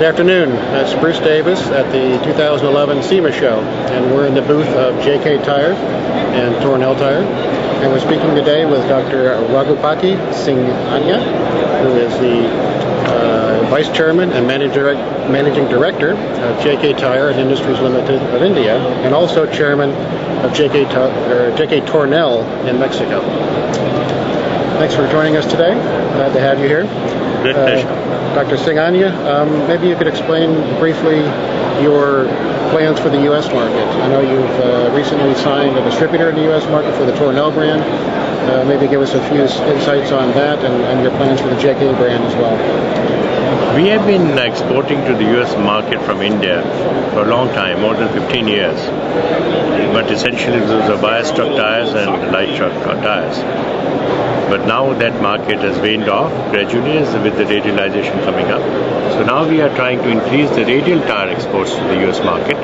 Good afternoon. That's Bruce Davis at the 2011 SEMA Show, and we're in the booth of JK Tyre and Tornell Tire, and we're speaking today with Dr. Raghupati Singhania, who is the Vice Chairman and Managing Director of JK Tyre and Industries Limited of India, and also Chairman of JK Tornell in Mexico. Thanks for joining us today. Glad to have you here. Great pleasure. Dr. Singhania, maybe you could explain briefly your plans for the U.S. market. I know you've recently signed a distributor in the U.S. market for the Tornell brand. Maybe give us a few insights on that and your plans for the JK brand as well. We have been exporting to the U.S. market from India for a long time, more than 15 years. But essentially those are bias truck tires and light truck tires. But now that market has waned off gradually with the radialization coming up. So now we are trying to increase the radial tire exports to the US market,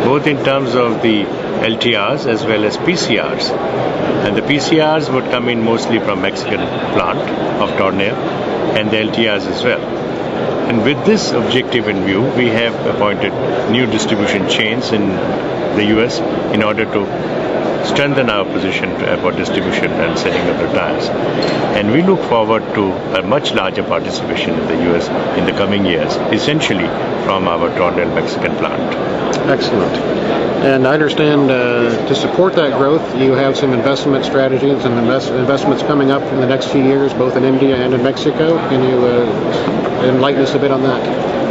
both in terms of the LTRs as well as PCRs. And the PCRs would come in mostly from Mexican plant of Tornell and the LTRs as well. And with this objective in view, we have appointed new distribution chains in the US in order to strengthen our position for distribution and selling of the tires. And we look forward to a much larger participation in the US in the coming years, essentially from our Tornell Mexican plant. Excellent. And I understand to support that growth, you have some investment strategies and investments coming up in the next few years, both in India and in Mexico. Can you enlighten us a bit on that?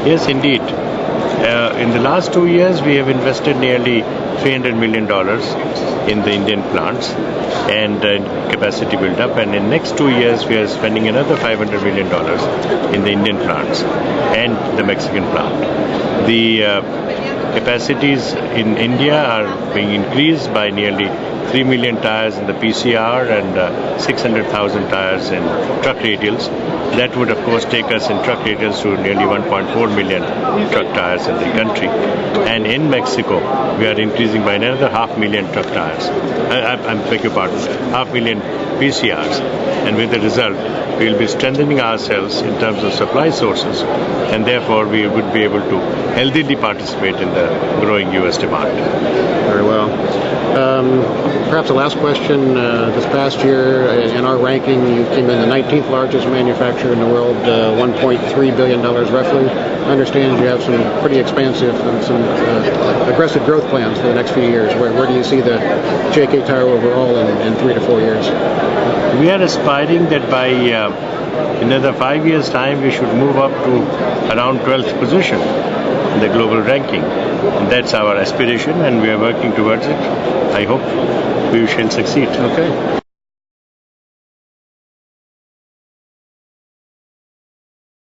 Yes, indeed. In the last 2 years, we have invested nearly $300 million in the Indian plants and capacity build-up. And in next 2 years, we are spending another $500 million in the Indian plants and the Mexican plant. The capacities in India are being increased by nearly 3 million tires in the PCR and 600,000 tires in truck radials. That would, of course, take us in truck radials to nearly 1.4 million truck tires in the country. And in Mexico, we are increasing by another 500,000 truck tires. I beg your pardon, 500,000 PCRs. And with the result, we will be strengthening ourselves in terms of supply sources, and therefore we would be able to healthily participate in the growing U.S. demand. Very well. Perhaps the last question. This past year, in our ranking, you came in the 19th largest manufacturer in the world, $1.3 billion roughly. I understand you have some pretty expansive and some aggressive growth plans for the next few years. Where do you see the JK Tyre overall in 3 to 4 years? We are aspiring that by another 5 years' time, we should move up to around 12th position in the global ranking. And that's our aspiration, and we are working towards it. I hope we shall succeed. Okay.